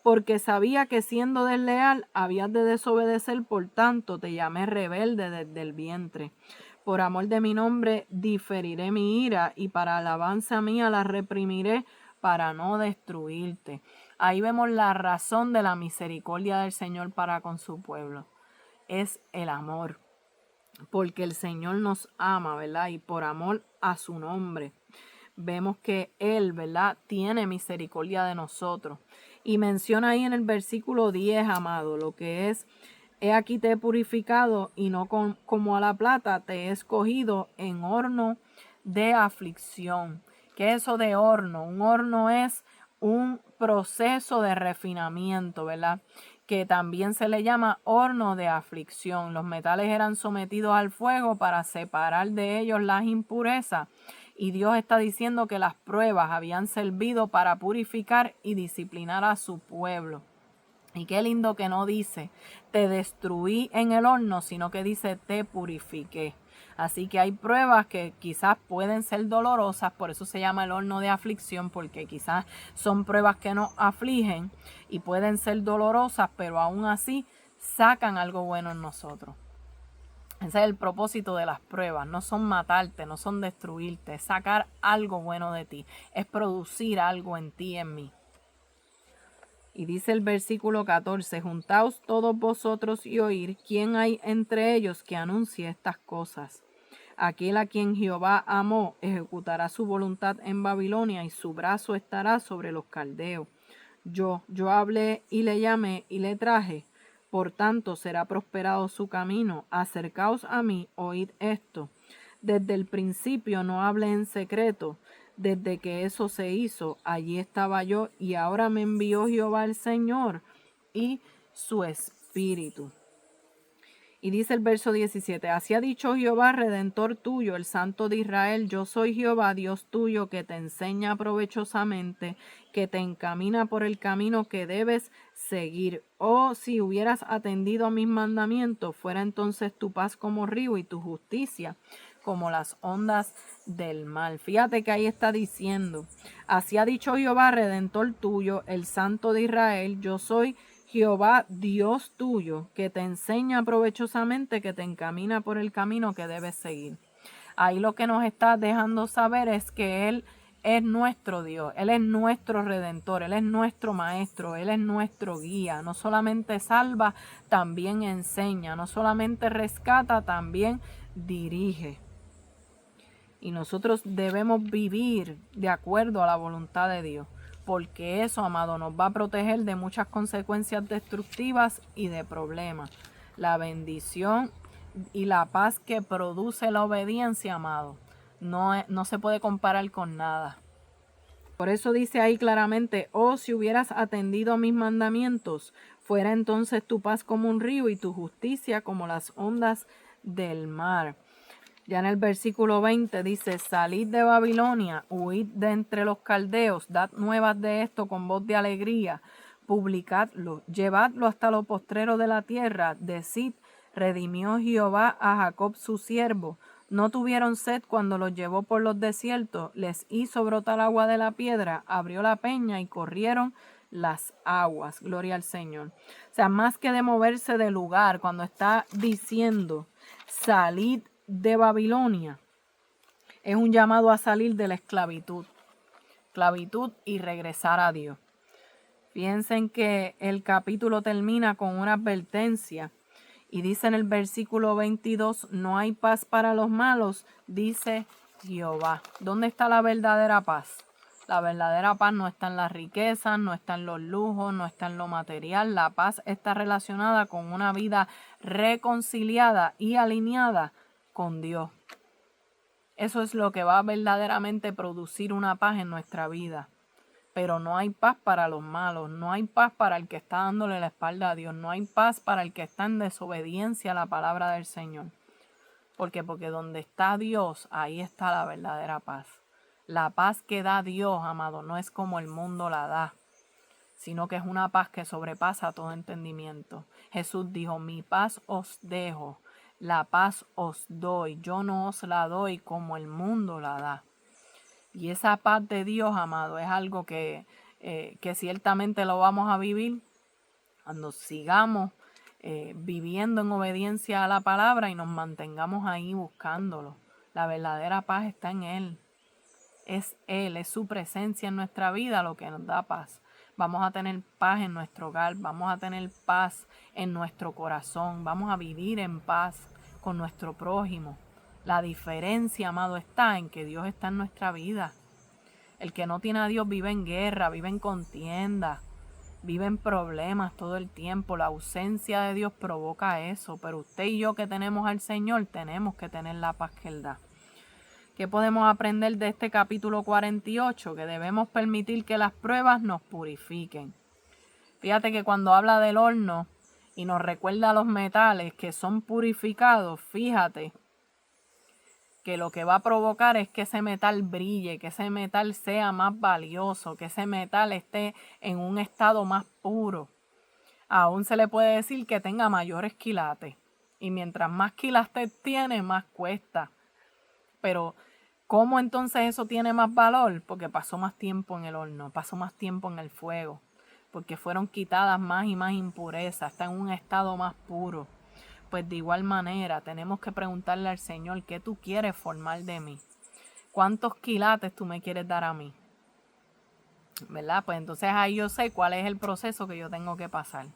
Porque sabía que siendo desleal habías de desobedecer, por tanto te llamé rebelde desde el vientre. Por amor de mi nombre diferiré mi ira y para alabanza mía la reprimiré para no destruirte. Ahí vemos la razón de la misericordia del Señor para con su pueblo. Es el amor. Porque el Señor nos ama, ¿verdad? Y por amor a su nombre. Vemos que Él, ¿verdad?, tiene misericordia de nosotros. Y menciona ahí en el versículo 10, amado, lo que es, he aquí te he purificado y no como a la plata te he escogido en horno de aflicción. ¿Qué es eso de horno? Un horno es un proceso de refinamiento, ¿verdad?, que también se le llama horno de aflicción. Los metales eran sometidos al fuego para separar de ellos las impurezas. Y Dios está diciendo que las pruebas habían servido para purificar y disciplinar a su pueblo. Y qué lindo que no dice, te destruí en el horno, sino que dice, te purifiqué. Así que hay pruebas que quizás pueden ser dolorosas, por eso se llama el horno de aflicción, porque quizás son pruebas que nos afligen y pueden ser dolorosas, pero aún así sacan algo bueno en nosotros. Ese es el propósito de las pruebas, no son matarte, no son destruirte, es sacar algo bueno de ti, es producir algo en ti y en mí. Y dice el versículo 14, juntaos todos vosotros y oír quién hay entre ellos que anuncie estas cosas. Aquel a quien Jehová amó ejecutará su voluntad en Babilonia y su brazo estará sobre los caldeos. Yo hablé y le llamé y le traje. Por tanto será prosperado su camino. Acercaos a mí, oíd esto. Desde el principio no hablé en secreto. Desde que eso se hizo, allí estaba yo y ahora me envió Jehová el Señor y su Espíritu. Y dice el verso 17, así ha dicho Jehová, Redentor tuyo, el Santo de Israel, yo soy Jehová, Dios tuyo, que te enseña provechosamente, que te encamina por el camino que debes seguir. Oh, si hubieras atendido a mis mandamientos, fuera entonces tu paz como río y tu justicia como las ondas del mar. Fíjate que ahí está diciendo, así ha dicho Jehová, Redentor tuyo, el Santo de Israel, yo soy Jehová, Dios tuyo, que te enseña provechosamente, que te encamina por el camino que debes seguir. Ahí lo que nos está dejando saber es que Él es nuestro Dios, Él es nuestro Redentor, Él es nuestro Maestro, Él es nuestro guía. No solamente salva, también enseña, no solamente rescata, también dirige. Y nosotros debemos vivir de acuerdo a la voluntad de Dios, porque eso, amado, nos va a proteger de muchas consecuencias destructivas y de problemas. La bendición y la paz que produce la obediencia, amado, no se puede comparar con nada. Por eso dice ahí claramente, oh, si hubieras atendido a mis mandamientos, fuera entonces tu paz como un río y tu justicia como las ondas del mar. Ya en el versículo 20 dice, salid de Babilonia, huid de entre los caldeos, dad nuevas de esto con voz de alegría, publicadlo, llevadlo hasta lo postrero de la tierra, decid, redimió Jehová a Jacob su siervo. No tuvieron sed cuando los llevó por los desiertos, les hizo brotar agua de la piedra, abrió la peña y corrieron las aguas. Gloria al Señor. O sea, más que de moverse de lugar, cuando está diciendo, salid de Babilonia, es un llamado a salir de la esclavitud y regresar a Dios. Piensen que el capítulo termina con una advertencia y dice en el versículo 22, no hay paz para los malos, dice Jehová. ¿Dónde está la verdadera paz? La verdadera paz no está en las riquezas, no está en los lujos, no está en lo material. La paz está relacionada con una vida reconciliada y alineada con Dios. Eso es lo que va a verdaderamente producir una paz en nuestra vida. Pero no hay paz para los malos, no hay paz para el que está dándole la espalda a Dios, no hay paz para el que está en desobediencia a la palabra del Señor. Porque donde está Dios, ahí está la verdadera paz. La paz que da Dios, amado, no es como el mundo la da, sino que es una paz que sobrepasa todo entendimiento. Jesús dijo, mi paz os dejo, la paz os doy, yo no os la doy como el mundo la da. Y esa paz de Dios, amado, es algo que ciertamente lo vamos a vivir cuando sigamos viviendo en obediencia a la palabra y nos mantengamos ahí buscándolo. La verdadera paz está en Él. Es Él, es su presencia en nuestra vida lo que nos da paz. Vamos a tener paz en nuestro hogar, vamos a tener paz en nuestro corazón, vamos a vivir en paz con nuestro prójimo. La diferencia, amado, está en que Dios está en nuestra vida. El que no tiene a Dios vive en guerra, vive en contienda, vive en problemas todo el tiempo. La ausencia de Dios provoca eso, pero usted y yo que tenemos al Señor tenemos que tener la paz que Él da. ¿Qué podemos aprender de este capítulo 48? Que debemos permitir que las pruebas nos purifiquen. Fíjate que cuando habla del horno y nos recuerda a los metales que son purificados, fíjate que lo que va a provocar es que ese metal brille, que ese metal sea más valioso, que ese metal esté en un estado más puro. Aún se le puede decir que tenga mayores quilates. Y mientras más quilates tiene, más cuesta. Pero, ¿cómo entonces eso tiene más valor? Porque pasó más tiempo en el horno, pasó más tiempo en el fuego. Porque fueron quitadas más y más impurezas, está en un estado más puro. Pues de igual manera tenemos que preguntarle al Señor, ¿qué tú quieres formar de mí? ¿Cuántos quilates tú me quieres dar a mí? ¿Verdad? Pues entonces ahí yo sé cuál es el proceso que yo tengo que pasar.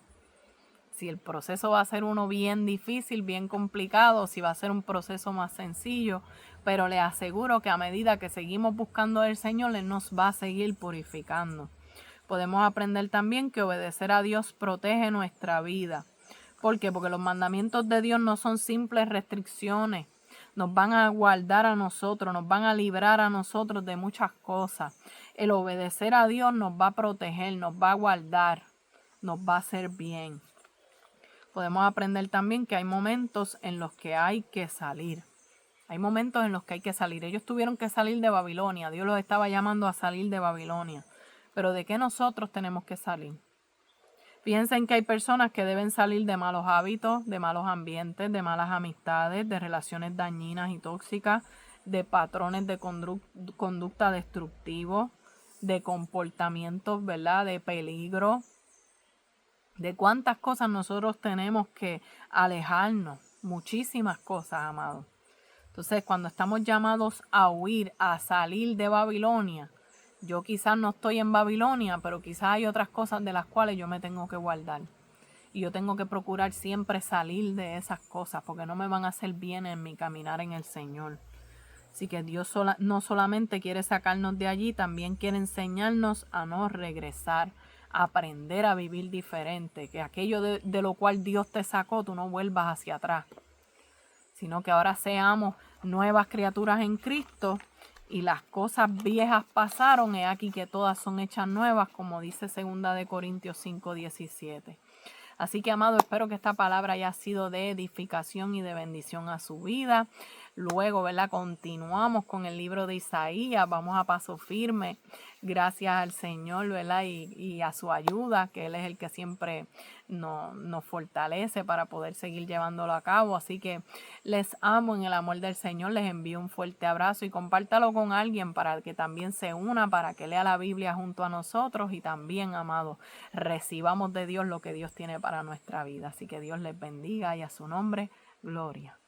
Si el proceso va a ser uno bien difícil, bien complicado, si va a ser un proceso más sencillo, pero le aseguro que a medida que seguimos buscando al Señor, Él nos va a seguir purificando. Podemos aprender también que obedecer a Dios protege nuestra vida. ¿Por qué? Porque los mandamientos de Dios no son simples restricciones. Nos van a guardar a nosotros, nos van a librar a nosotros de muchas cosas. El obedecer a Dios nos va a proteger, nos va a guardar, nos va a hacer bien. podemos aprender también que hay momentos en los que hay que salir. Hay momentos en los que hay que salir. Ellos tuvieron que salir de Babilonia. Dios los estaba llamando a salir de Babilonia. Pero ¿de qué nosotros tenemos que salir? Piensen que hay personas que deben salir de malos hábitos, de malos ambientes, de malas amistades, de relaciones dañinas y tóxicas, de patrones de conducta destructivos, de comportamientos, ¿verdad?, de peligro, de cuántas cosas nosotros tenemos que alejarnos. Muchísimas cosas, amados. Entonces, cuando estamos llamados a huir, a salir de Babilonia, yo quizás no estoy en Babilonia, pero quizás hay otras cosas de las cuales yo me tengo que guardar. Y yo tengo que procurar siempre salir de esas cosas, porque no me van a hacer bien en mi caminar en el Señor. Así que Dios no solamente quiere sacarnos de allí, también quiere enseñarnos a no regresar, a aprender a vivir diferente, que aquello de lo cual Dios te sacó, tú no vuelvas hacia atrás, sino que ahora seamos nuevas criaturas en Cristo y las cosas viejas pasaron, he aquí que todas son hechas nuevas, como dice 2 Corintios 5:17. Así que, amado, espero que esta palabra haya sido de edificación y de bendición a su vida. Luego, ¿verdad?, continuamos con el libro de Isaías. Vamos a paso firme. Gracias al Señor, ¿verdad?, y a su ayuda, que Él es el que siempre nos fortalece para poder seguir llevándolo a cabo. Así que les amo en el amor del Señor. Les envío un fuerte abrazo y compártalo con alguien para que también se una, para que lea la Biblia junto a nosotros y también, amado, recibamos de Dios lo que Dios tiene para nuestra vida. Así que Dios les bendiga y a su nombre, gloria.